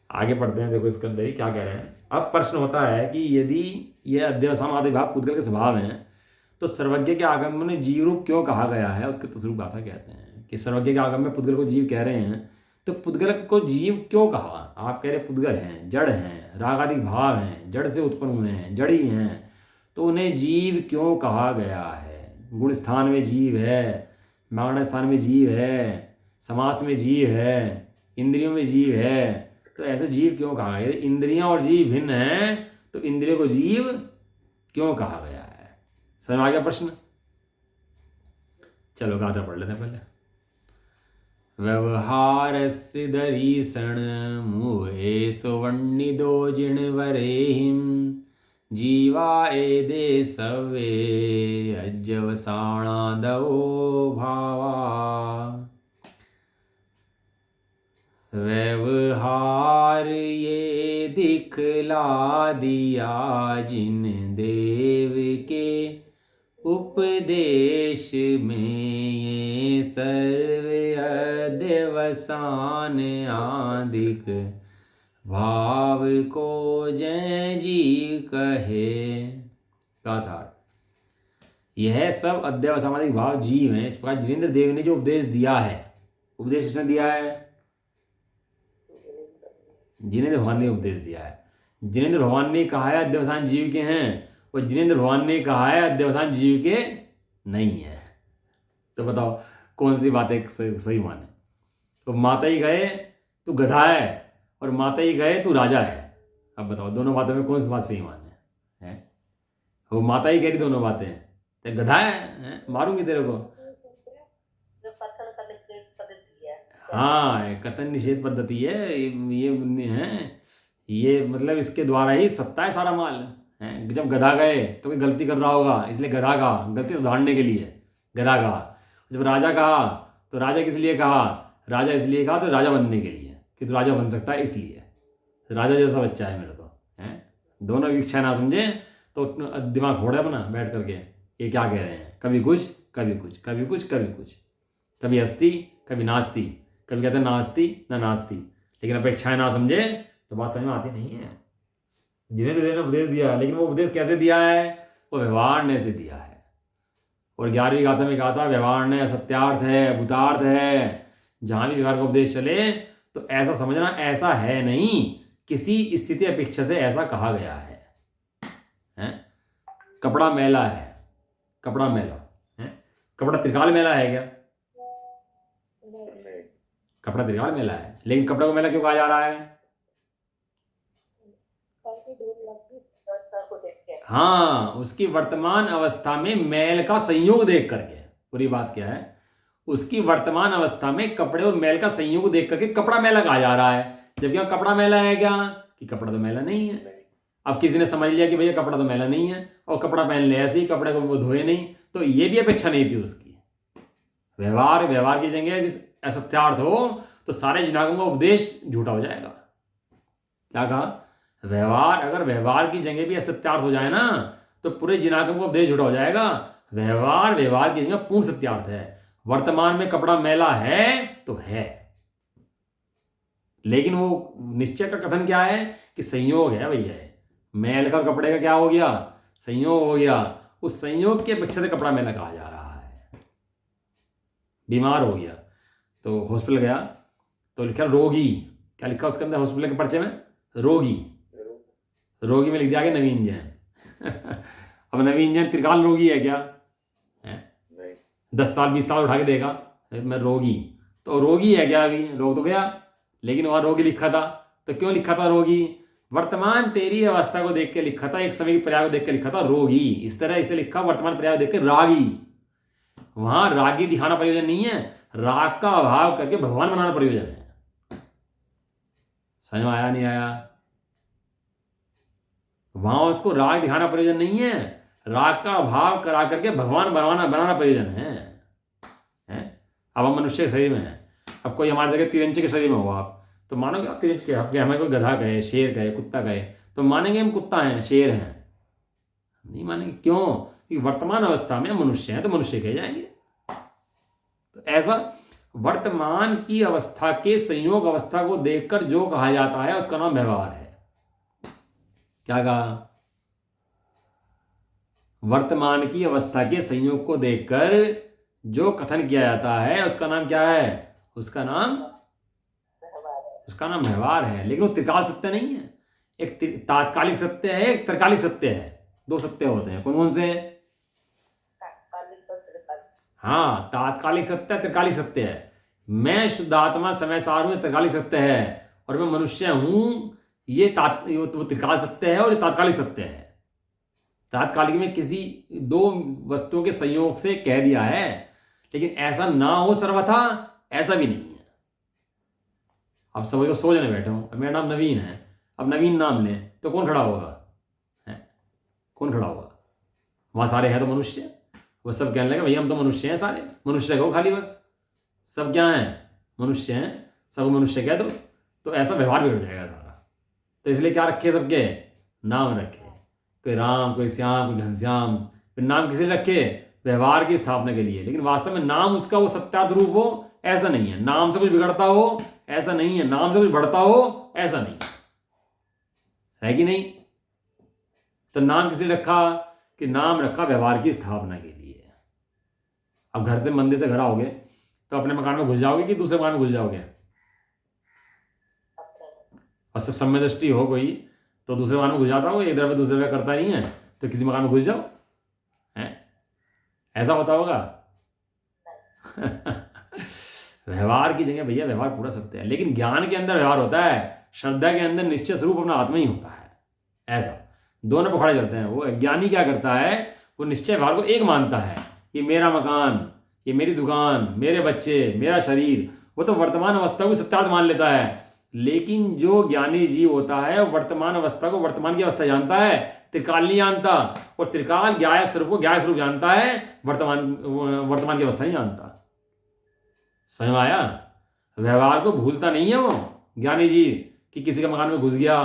आगे पढ़ते हैं, देखो इसके अंदर ही क्या कह रहे हैं। अब प्रश्न होता है कि यदि ये अध्यवसान आदि भाव पुद्गल के स्वभाव हैं, तो सर्वज्ञ के आगम में जीव रूप क्यों कहा गया है? उसके तस्वरूप गाथा कहते हैं कि सर्वज्ञ के आगम में पुद्गल को जीव कह रहे हैं, तो पुद्गल को जीव क्यों कहा? आप कह रहे पुद्गल हैं, जड़ हैं, रागादिक भाव हैं, जड़ से उत्पन्न हुए हैं, जड़ी हैं, तो उन्हें जीव क्यों कहा गया है? गुण स्थान में जीव है, मागण स्थान में जीव है, समास में जीव है, इंद्रियों में जीव है, तो ऐसे जीव क्यों कहा गया? इंद्रियां और जीव भिन्न हैं, तो इंद्रियों को जीव क्यों कहा गया है? समझ में आ गया प्रश्न? चलो गाथा पढ़ लेते हैं पहले। व्यवहारस्य दरीषण मुहे सुवर्णिदो जिणवरेहिं, जीवा एदे सवे अज्जवसाणादो भावा। व्यवहार ये दिखला दिया जिन देव के उपदेश में, ये सर्व अध्यवसान आदिक भाव को जय जीव कहे। गाथा, यह सब अध्यवसानिक भाव जीव हैं। इस प्रकार जिनेंद्र देव ने जो उपदेश दिया है, उपदेश किसने दिया है? जिनेंद्र भगवान ने उपदेश दिया है। जिनेंद्र भगवान ने कहा है अध्यवसान जीव के हैं, और जिनेंद्र भगवान ने कहा है अध्यवसान जीव के नहीं है। तो बताओ कौन सी बातें सही माने? तो माता ही कहे तू गधा है, और माता ही कहे तू राजा है। अब बताओ दोनों बातों में कौन सी बात सही माने है? वो माता ही कह रही दोनों बातें, तो गधा है, मारूंगी तेरे को। हाँ, कथन निषेध पद्धति है ये है, ये मतलब इसके द्वारा ही सत्ता है सारा माल है। जब गधा गए तो कोई गलती कर रहा होगा, इसलिए गधा कहा, गलती सुधारने के लिए गधा कहा। जब राजा कहा तो राजा किस लिए कहा? राजा इसलिए कहा तो राजा बनने के लिए, कि तो राजा बन सकता है इसलिए, राजा जैसा बच्चा है मेरा तो है। दोनों की इच्छा ना समझे तो दिमाग फोड़े अपना बैठ करके, ये क्या कह रहे हैं, कभी कुछ कभी कुछ, कभी कुछ कभी कुछ, कभी हस्ती कभी नास्ती, कभी कहते हैं नास्ती ना नास्ती, लेकिन अपेक्षाएं ना समझे तो बात समझ में आती नहीं है। जिन्हें देने उपदेश दिया, लेकिन वो उपदेश कैसे दिया है? वो व्यवहारने से दिया है। और 11वीं गाथा में कहा था व्यवहारने सत्यार्थ है, भूतार्थ है। जहां भी व्यवहार का उपदेश चले तो ऐसा समझना ऐसा है नहीं, किसी स्थिति अपेक्षा से ऐसा कहा गया है? कपड़ा मैला है, कपड़ा मैला है, कपड़ा त्रिकाल मैला है क्या? कपड़ा त्रिकाल मैला है, लेकिन कपड़े को मैला क्यों कहा जा रहा है? हाँ, उसकी वर्तमान अवस्था में मैल का संयोग देख करके। पूरी बात क्या है? उसकी वर्तमान अवस्था में कपड़े और मैल का संयोग देख करके कपड़ा मैला कहा जा रहा है, जबकि यहाँ कपड़ा मैला है क्या? कि कपड़ा तो मैला नहीं है। अब किसी ने समझ लिया कि भैया कपड़ा तो मैला नहीं है, और कपड़ा पहन ले ऐसे ही, कपड़े को वो धोए नहीं, तो ये भी अपेक्षा नहीं थी उसकी। व्यवहार की जगह असत्यार्थ हो तो सारे जिनागम का उपदेश झूठा हो जाएगा। क्या कहा? अगर व्यवहार की जगह भी असत्यार्थ हो जाए ना तो पूरे जिनागम का उपदेश झूठा हो जाएगा। व्यवहार की जगह पूर्ण सत्यार्थ है। वर्तमान में कपड़ा मैला है तो है, लेकिन वो निश्चय का कथन क्या है कि संयोग है भैया। मैल का कपड़े का क्या हो गया? संयोग हो गया। उस संयोग की अपेक्षा से कपड़ा मैला कहा जा रहा है। बीमार हो गया तो हॉस्पिटल गया तो लिखा रोगी। क्या लिखा उसके अंदर हॉस्पिटल के पर्चे में? रोगी में लिख दिया गया नवीन जैन। अब नवीन जैन त्रिकाल रोगी है क्या? 10 साल 20 साल उठा के देखा मैं रोगी, तो रोगी है क्या? अभी रोग तो गया, लेकिन वहां रोगी लिखा था। तो क्यों लिखा था रोगी? वर्तमान तेरी अवस्था को देख के लिखा था, एक समय की पर्याय को देख के लिखा था रोगी। इस तरह इसे लिखा वर्तमान पर्याय को देख के रागी। वहां रागी दिखाना प्रयोजन नहीं है, राग का अभाव करके भगवान बनाना प्रयोजन है। समझ में आया नहीं आया? वहां उसको राग दिखाना प्रयोजन नहीं है, राग का अभाव करा करके भगवान बनाना प्रयोजन है? अब हम मनुष्य के शरीर में हैं। अब कोई हमारी जगह तिरंचे के शरीर में हो आप, तो मानोगे आप तिरंच के? आपके हमें कोई गधा कहे, शेर कहे, कुत्ता कहे, तो मानेंगे हम कुत्ता हैं, शेर हैं? नहीं मानेंगे। क्यों? कि वर्तमान अवस्था में मनुष्य हैं तो मनुष्य कहे जाएंगे। तो ऐसा वर्तमान की अवस्था के संयोग अवस्था को देखकर जो कहा जाता है उसका नाम व्यवहार है। क्या कहा? वर्तमान की अवस्था के संयोग को देखकर जो कथन किया जाता है उसका नाम क्या है? उसका नाम व्यवहार है। लेकिन वो त्रिकाल सत्य नहीं है। एक तात्कालिक सत्य है, एक त्रिकालिक सत्य है। 2 सत्य होते हैं। कौन से? हाँ, तात्कालिक सत्य, त्रिकालिक सत्य है। मैं शुद्ध आत्मा समय सार हूं, त्रिकालिक सत्य है। और मैं मनुष्य हूं, ये वो त्रिकाल सत्य है और ये तात्कालिक सत्य है। तात्कालिक में किसी 2 वस्तुओं के संयोग से कह दिया है, लेकिन ऐसा ना हो सर्वथा, ऐसा भी नहीं है। अब सब लोग सो जने बैठे हो, मेरा नाम नवीन है, अब नवीन नाम लें तो कौन खड़ा होगा? कौन खड़ा होगा? वहां सारे हैं तो मनुष्य। वो सब कहने लगे भैया हम तो मनुष्य हैं, सारे मनुष्य कहो खाली, बस सब क्या हैं? मनुष्य हैं, सब मनुष्य कह दो, तो ऐसा व्यवहार बिगड़ जाएगा सारा। तो इसलिए क्या रखे? सबके नाम रखे, कोई राम, कोई श्याम, कोई घनश्याम। फिर नाम किसे रखे? व्यवहार की स्थापना के लिए। लेकिन वास्तव में नाम उसका वो सत्यार्थ रूप हो, ऐसा नहीं है। नाम से कुछ बिगड़ता हो, ऐसा नहीं है। नाम से कुछ बढ़ता हो, ऐसा नहीं है कि नहीं? तो नाम किसे रखा? कि नाम रखा व्यवहार की स्थापना के लिए। अब घर से मंदिर से घर आओगे तो अपने मकान में घुस जाओगे कि दूसरे मकान में घुस जाओगे? और समय दृष्टि हो कोई तो दूसरे मकान में घुस जाता हो, एक दफे दूसरे दफे करता नहीं है, तो किसी मकान में घुस जाओ, है ऐसा होता होगा? व्यवहार की जगह भैया व्यवहार पूरा सत्य है, लेकिन ज्ञान के अंदर व्यवहार होता है, श्रद्धा के अंदर निश्चय स्वरूप अपना आत्मा ही होता है। ऐसा दोनों पकड़े चलते हैं। वो ज्ञानी क्या करता है? वो निश्चय व्यवहार को एक मानता है, ये मेरा मकान, ये मेरी दुकान, मेरे बच्चे, मेरा शरीर। वो तो वर्तमान अवस्था को सत्यार्थ मान लेता है। लेकिन जो ज्ञानी जीव होता है वर्तमान अवस्था को वर्तमान की अवस्था जानता है, त्रिकाल नहीं जानता। और त्रिकाल ज्ञायक स्वरूप को ज्ञायक स्वरूप जानता है, वर्तमान की अवस्था नहीं जानता। समझ में आया? व्यवहार को भूलता नहीं है वो ज्ञानी जीव कि किसी के मकान में घुस गया,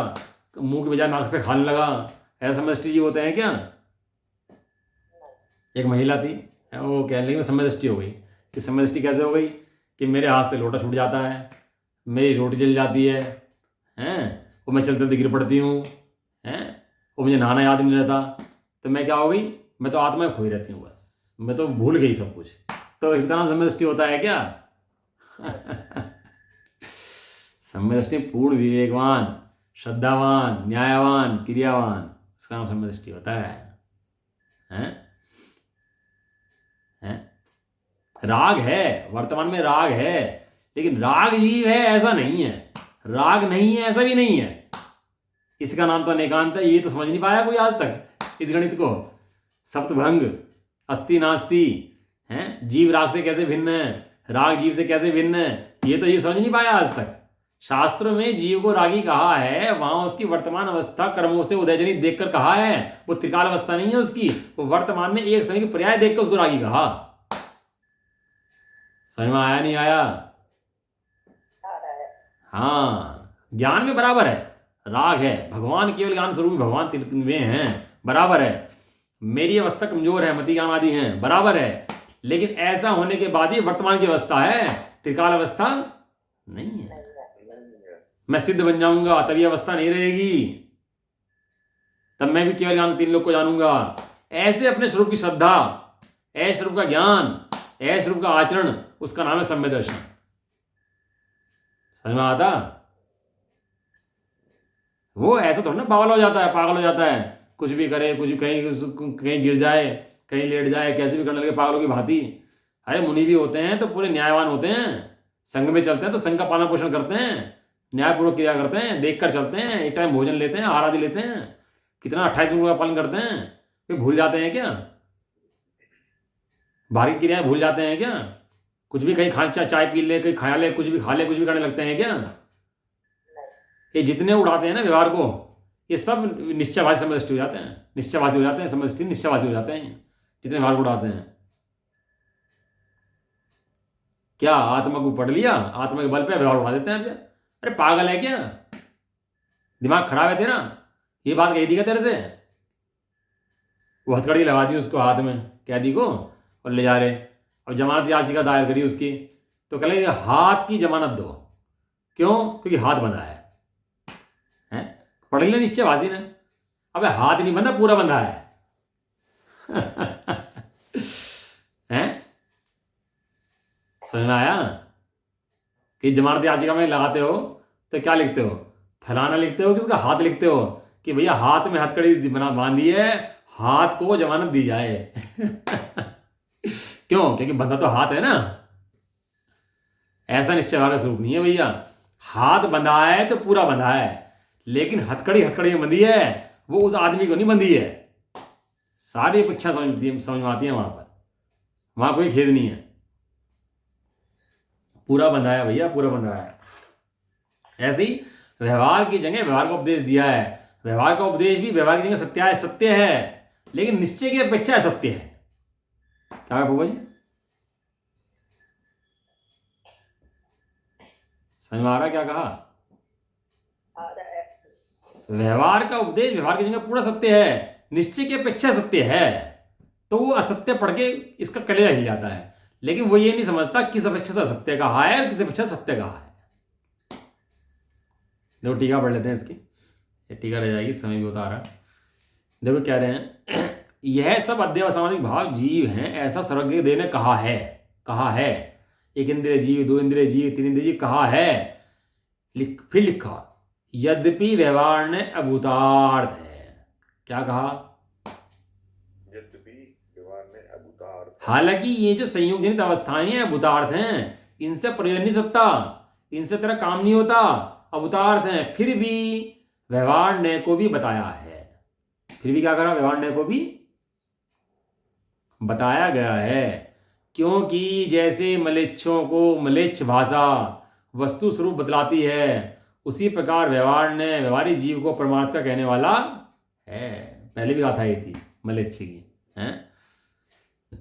मुंह के बजाय नाक से खाने लगा। ऐसा समझती जीव होते हैं क्या? एक महिला थी, वो कहने लगी मैं समय दृष्टि हो गई। कि समय दृष्टि कैसे हो गई? कि मेरे हाथ से लोटा छूट जाता है, मेरी रोटी जल जाती है, वो मैं चलते चलते गिर पड़ती हूँ, वो मुझे नहाना याद नहीं रहता। तो मैं क्या हो गई? मैं तो आत्मा में खोई रहती हूँ, बस मैं तो भूल गई सब कुछ। तो इसका नाम समय दृष्टि होता है क्या? समय दृष्टि पूर्ण विवेकवान, श्रद्धावान, न्यायवान, क्रियावान, इसका नाम समय दृष्टि होता है। राग है, वर्तमान में राग है, लेकिन राग जीव है ऐसा नहीं है, राग नहीं है ऐसा भी नहीं है। इसका नाम तो अनेकांत है। ये तो समझ नहीं पाया कोई आज तक इस गणित को। सप्तभंग, अस्ति नास्ति, जीव राग से कैसे भिन्न है, राग जीव से कैसे भिन्न है, ये तो ये समझ नहीं पाया आज तक। शास्त्रों में जीव को रागी कहा है, वहां उसकी वर्तमान अवस्था कर्मों से उदयजनी देखकर कहा है। वो त्रिकाल अवस्था नहीं है उसकी, वो वर्तमान में एक समय की पर्याय देखकर उसको रागी कहा। समझ में आया नहीं आया? हाँ, ज्ञान में बराबर है, राग है, भगवान केवल ज्ञान स्वरूप भगवान तिनवे हैं, बराबर है। मेरी अवस्था कमजोर है, मति ज्ञान आदि हैं, बराबर है। लेकिन ऐसा होने के बाद ही वर्तमान की अवस्था है, त्रिकाल अवस्था नहीं है। मैं सिद्ध बन जाऊंगा तब ये अवस्था नहीं रहेगी, तब मैं भी केवल ज्ञान तीन लोग को जानूंगा। ऐसे अपने स्वरूप की श्रद्धा, ऐसे स्वरूप का ज्ञान, ऐसे स्वरूप का आचरण, उसका नाम है सम्यक दर्शन। समझ में आता? वो ऐसा थोड़ा ना पागल हो जाता है, पागल हो जाता है, कुछ भी करे, कुछ भी कहीं गिर जाए, कहीं लेट जाए, कैसे भी करने लगे पागलों की भांति। अरे मुनि भी होते हैं तो पूरे न्यायवान होते हैं, संघ में चलते हैं तो संघ का पालन पोषण करते हैं, न्यायपूर्वक क्रिया करते हैं, देख कर चलते हैं, एक टाइम भोजन लेते हैं, आहार आदि लेते हैं, कितना 28 मिनट का पालन करते हैं। फिर भूल जाते हैं क्या? बाहरी क्रियाएं भूल जाते हैं क्या? कुछ भी कहीं खा चाय पी ले, कहीं खा ले, कुछ भी खा ले, कुछ भी करने लगते हैं क्या? ये जितने उड़ाते हैं ना व्यवहार को, ये सब निश्चयवासी समदृष्टि हो जाते हैं, निश्चयवासी हो जाते हैं, समदृष्टि निश्चयवासी हो जाते हैं जितने व्यवहार को उड़ाते हैं। क्या आत्मा को पढ़ लिया, आत्मा के बल पे व्यवहार उड़ा देते हैं भैया। अरे पागल है क्या? दिमाग खराब है तेरा? ये बात कही थी क्या तेरे से? वो हथकड़ी लगा दी उसको हाथ में, कैदी को, और ले जा रहे। अब जमानत याचिका दायर करी उसकी, तो कह लगे हाथ की जमानत दो। क्यों? क्योंकि हाथ बंधा है। पढ़ लिया निश्चयवासी ने। अबे हाथ नहीं बंधा, पूरा बंधा है। हैं? समझ में आया? कि जमानत याचिका में लगाते हो तो क्या लिखते हो? फलाना लिखते हो कि उसका हाथ लिखते हो कि भैया हाथ में हथकड़ी बना बांधी है, हाथ को जमानत दी जाए। क्यों? क्योंकि बंधा तो हाथ है ना। ऐसा निश्चय वाला स्वरूप नहीं है भैया। हाथ बंधा है तो पूरा बंधा है, लेकिन हथकड़ी में बंधी है, वो उस आदमी को नहीं बंधी है। सारी अपेक्षा समझ में आती है वहां पर, वहां कोई खेद नहीं है। पूरा बंधा है भैया, पूरा बंधा है। ऐसे ही व्यवहार की जगह व्यवहार का उपदेश दिया है। व्यवहार का उपदेश भी व्यवहार की जगह सत्य है, लेकिन निश्चय की अपेक्षा सत्य है। क्या है बाबा जी? समझ में आ रहा? क्या कहा? व्यवहार का उपदेश व्यवहार की जगह पूरा सत्य है, निश्चय की अपेक्षा सत्य है। तो वो असत्य पढ़ के इसका कलेजा हिल जाता है, लेकिन वो ये नहीं समझता किस अपेक्षा से असत्य कहा है और किस अपेक्षा सत्य कहा है। देखो टीका पढ़ लेते हैं इसकी, ये टीका रह जाएगी, समय भी होता आ रहा। देखो क्या रहे हैं, यह सब अध्यवसानिक भाव जीव हैं, ऐसा सर्वज्ञ देव ने कहा है। एक इंद्रिय जीव, दो इंद्रिय जीव, तीन इंद्रिय जीव कहा है। फिर लिखा यद्यपि व्यवहार ने अभूतार्थ है। क्या कहा? यद्यपि व्यवहार ने अभूतार्थ। हालांकि ये जो संयोग जनित अवस्थाएं हैं अभूतार्थ हैं, इनसे प्रयोजन नहीं सकता, इनसे तेरा काम नहीं होता, अभूतार्थ हैं। फिर भी व्यवहार ने को भी बताया है। फिर भी क्या करा? व्यवहार ने को भी बताया गया है, क्योंकि जैसे मलेच्छों को मलेच्छ भाषा वस्तु स्वरूप बतलाती है, उसी प्रकार व्यवहार ने व्यवहारिक जीव को परमार्थ का कहने वाला है। पहले भी कहा था ये थी मलेच्छ की है।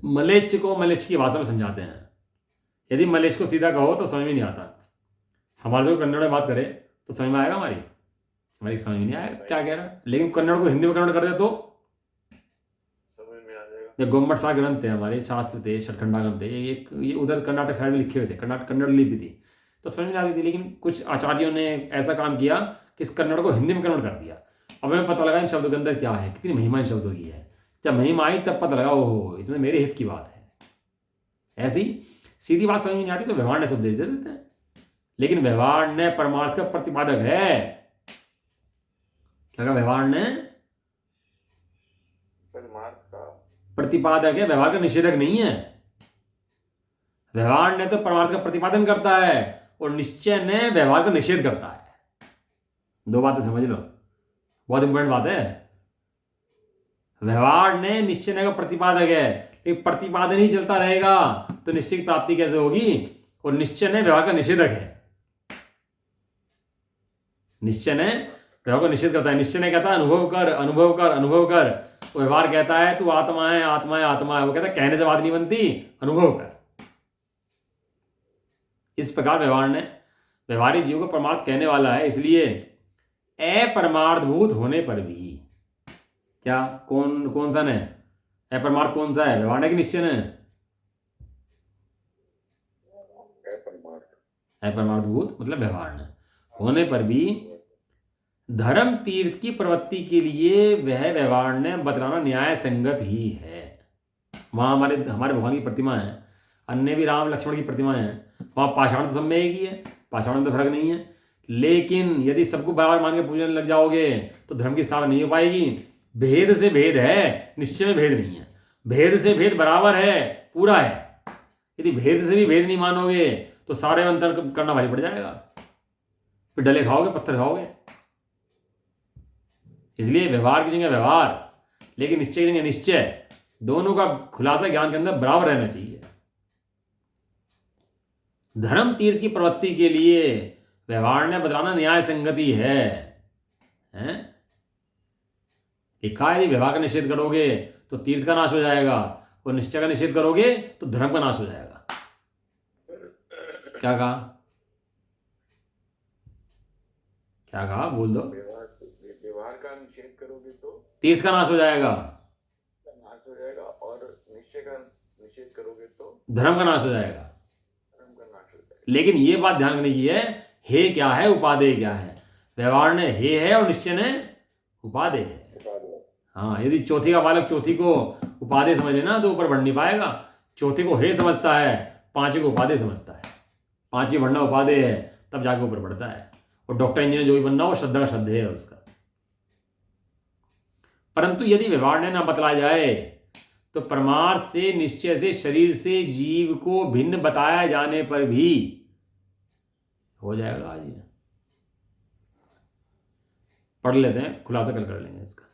मलेच्छ को मलेच्छ की भाषा में समझाते हैं। यदि मलेच्छ को सीधा कहो तो समझ में नहीं आता। हमारे से कन्नड़ में बात करे तो समझ में आएगा? हमारी समझ में नहीं आएगा क्या कह रहा है। लेकिन कन्नड़ को हिंदी में कन्वर्ट कर दे तो समझ में आ जाएगा। ये गोम्बट सा ग्रंथ थे हमारे, शास्त्र थे, षटखंडागम थे, ये उधर कर्नाटक साइड में लिखे हुए थे, कन्नड़ लिपि थी, तो समझ में आती थी। लेकिन कुछ आचार्यों ने ऐसा काम किया कि इस कन्नड़ को हिंदी में कन्वर्ट कर दिया। अब हमें पता लगा इन शब्दों के अंदर क्या है, कितनी महिमा इन शब्दों की है। जब महिमा आई तब पता लगा ओहो इतने मेरे हित की बात है। ऐसी सीधी बात समझ में नहीं आती तो व्यवहार ने सब दे देते हैं। लेकिन व्यवहार ने परमार्थ का प्रतिपादक है। क्या कहा? व्यवहार ने परमार्थ का प्रतिपादक है, व्यवहार का निषेधक नहीं है। व्यवहार ने तो परमार्थ का प्रतिपादन करता है और निश्चय ने व्यवहार का निषेध करता है। दो बातें समझ लो, बहुत इंपॉर्टेंट बात है। व्यवहार ने निश्चय का प्रतिपादक है, लेकिन प्रतिपादन ही चलता रहेगा तो निश्चय की प्राप्ति कैसे होगी? और निश्चय ने व्यवहार का निषेधक है। निश्चय ने व्यवहार को निश्चित करता है। निश्चय ने कहता है अनुभव कर अनुभव कर अनुभव कर। व्यवहार कहता है तू आत्मा है आत्मा है आत्मा है। वो कहता है कहने से बात नहीं बनती, अनुभव कर। इस प्रकार व्यवहार ने व्यवहारिक जीव को परमार्थ कहने वाला है। इसलिए अपरमार्थभूत होने पर भी क्या कौन सा ने अपरमार्थ कौन सा है? व्यवहार ने कि निश्चय ने? अपरमार्थभूत मतलब व्यवहार ने होने पर भी धर्म तीर्थ की प्रवृत्ति के लिए वह व्यवहार ने बतलाना न्याय संगत ही है। वहाँ हमारे भगवान की प्रतिमा है, अन्य भी राम लक्ष्मण की प्रतिमा है। वहाँ पाषाण तो सब में एक ही है, पाषाण में तो फर्क नहीं है। लेकिन यदि सबको बराबर मान के पूजने लग जाओगे तो धर्म की स्थापना नहीं हो पाएगी। भेद से भेद है, निश्चय में भेद नहीं है। भेद से भेद बराबर है, पूरा है। यदि भेद से भी भेद नहीं मानोगे तो सारे में अंतर करना भारी पड़ जाएगा, फिर डले खाओगे पत्थर खाओगे। इसलिए व्यवहार की जगह व्यवहार, लेकिन निश्चय की जगह निश्चय, दोनों का खुलासा ज्ञान के अंदर बराबर रहना चाहिए। धर्म तीर्थ की प्रवृत्ति के लिए व्यवहार ने बतलाना न्याय संगति है, हैं? लिखा है यदि व्यवहार का निषेध करोगे तो तीर्थ का नाश हो जाएगा, और निश्चय का निषेध करोगे तो धर्म का नाश हो जाएगा। क्या कहा? क्या कहा? बोल दो। व्यवहार का निषेध करोगे तो तीर्थ का नाश हो जाएगा, नाश हो जाएगा, और निश्चय का निषेध करोगे तो धर्म का नाश हो जाएगा। धर्म का नाश हो जाएगा। लेकिन ये बात ध्यान रखने की है, हे क्या है उपादेय क्या है। व्यवहार ने हे है और निश्चय ने उपादेय है। हाँ, यदि चौथी का बालक चौथी को उपादेय समझ लेना तो ऊपर बढ़ नहीं पाएगा। चौथी को हे समझता है, पांचवी को उपादेय समझता है। पांचवी बढ़ना उपादेय है, तब जाके ऊपर बढ़ता है। और डॉक्टर इंजीनियर जो भी बनना हो श्रद्धा का श्रद्धेय है उसका। परंतु यदि व्यवहार ने ना बतलाया जाए तो परमार्थ से निश्चय से शरीर से जीव को भिन्न बताया जाने पर भी हो जाएगा। आज पढ़ लेते हैं, खुलासा कल कर लेंगे इसका।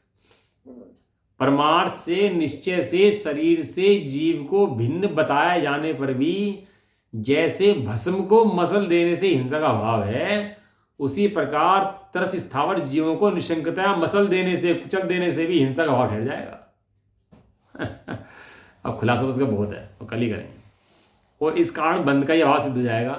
परमार्थ से निश्चय से शरीर से जीव को भिन्न बताए जाने पर भी जैसे भस्म को मसल देने से हिंसा का भाव है, उसी प्रकार तरस स्थावर जीवों को निशंकतया मसल देने से कुचल देने से भी हिंसा का भाव ठहर जाएगा। अब खुलासा तो उसका बहुत है, तो कल ही करेंगे। और इस कारण बंध का ही अभाव सिद्ध हो जाएगा।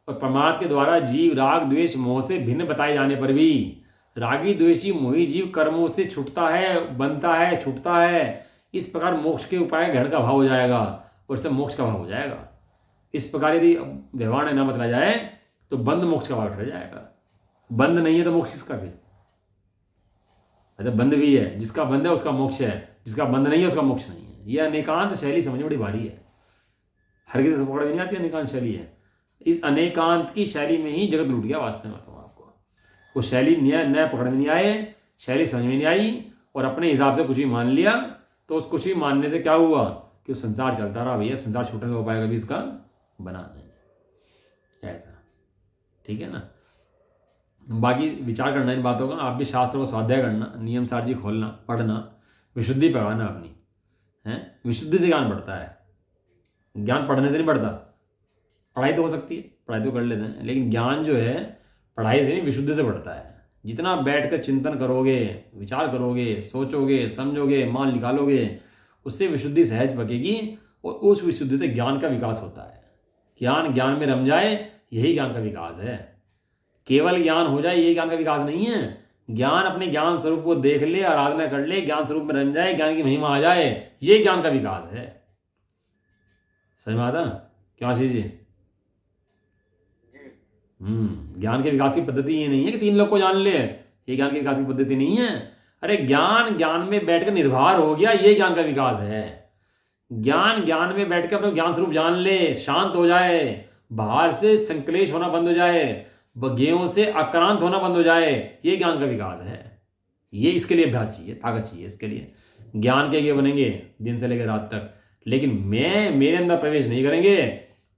और परमार्थ के द्वारा जीव राग द्वेष मोह से भिन्न बताए जाने पर भी रागी द्वेषी मोही जीव कर्मों से छूटता है, बनता है, छूटता है। इस प्रकार मोक्ष के उपाय ग्रहण का भाव हो जाएगा और इससे मोक्ष का भाव हो जाएगा। इस प्रकार यदि व्यवहार ने न बतलाया जाए तो बंध मोक्ष का भाव ठहर जाएगा। बंध नहीं है तो मोक्ष किसका भी? अच्छा, बंध भी है, जिसका बंध है उसका मोक्ष है, जिसका बंध नहीं है उसका मोक्ष नहीं है। यह अनेकांत शैली समझ बड़ी भारी है, हर किसी से पकड़ भी नहीं आती। अनेकांत शैली है, इस अनेकांत की शैली में ही जगत लूट गया वास्तव में। आपको वो शैली न पकड़ में नहीं आए, शैली समझ में नहीं आई और अपने हिसाब से कुछ ही मान लिया। तो उस कुछ ही मानने से क्या हुआ कि संसार चलता रहा। भैया संसार छूटने का उपाय कभी इसका बना नहीं, ऐसा। ठीक है ना? बाकी विचार करना इन बातों का, आप भी शास्त्र को स्वाध्याय करना, नियम सारजी खोलना, पढ़ना, विशुद्धि पढ़ाना अपनी, है। विशुद्धि से ज्ञान बढ़ता है, ज्ञान पढ़ने से नहीं बढ़ता। पढ़ाई तो हो सकती है, पढ़ाई तो कर लेते हैं, लेकिन ज्ञान जो है पढ़ाई से नहीं विशुद्धि से बढ़ता है। जितना बैठकर चिंतन करोगे, विचार करोगे, सोचोगे, समझोगे, मान निकालोगे, उससे विशुद्धि सहज पकेगी और उस विशुद्धि से ज्ञान का विकास होता है। ज्ञान में रम जाए, यही ज्ञान का विकास है। केवल ज्ञान हो जाए ये ज्ञान का विकास नहीं है। ज्ञान अपने ज्ञान स्वरूप को देख ले, आराधना कर ले, ज्ञान स्वरूप में रम जाए, ज्ञान की महिमा आ जाए, ये ज्ञान का विकास है। समझ में आता क्यों आशीष जी? ज्ञान के विकास की पद्धति ये नहीं है कि 3 लोग को जान ले, ये ज्ञान के विकास की पद्धति नहीं है। अरे ज्ञान में बैठकर निर्भर हो गया, ये ज्ञान का विकास है। ज्ञान में बैठकर अपना ज्ञान स्वरूप जान ले, शांत हो जाए, बाहर से संक्लेश होना बंद हो जाए, गेहूं से आक्रांत होना बंद हो जाए, ये ज्ञान का विकास है। ये इसके लिए अभ्यास चाहिए, ताकत चाहिए इसके लिए। ज्ञान के ये बनेंगे दिन से लेकर रात तक, लेकिन मेरे अंदर प्रवेश नहीं करेंगे,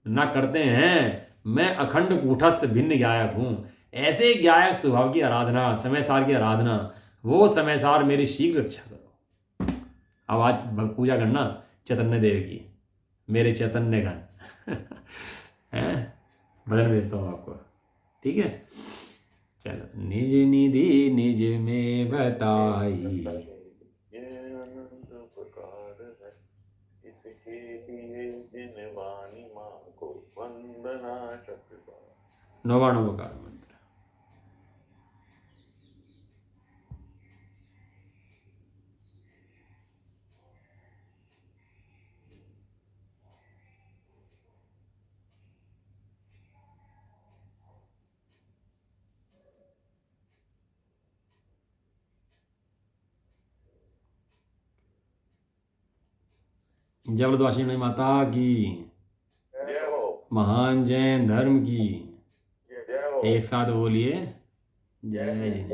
ना करते हैं। मैं अखंड कूटस्थ भिन्न गायक हूँ। ऐसे गायक स्वभाव की आराधना, समय सार की आराधना, वो समय सार मेरी शीघ्र रक्षा करो। अब आज पूजा करना चैतन्य देव की, मेरे चैतन्य गण है, भजन भेजता हूँ आपको। ठीक है, चलो। निज निधि निज में बताई, ये अनंत उपकार है इसके दिए जिन वाणी माँ को वंदना शतबार। 99वां मंत्र। जबरदस्ती माता की, जय हो। महान जैन धर्म की। जय हो। एक साथ बोलिए, जय जिनेन्द्र।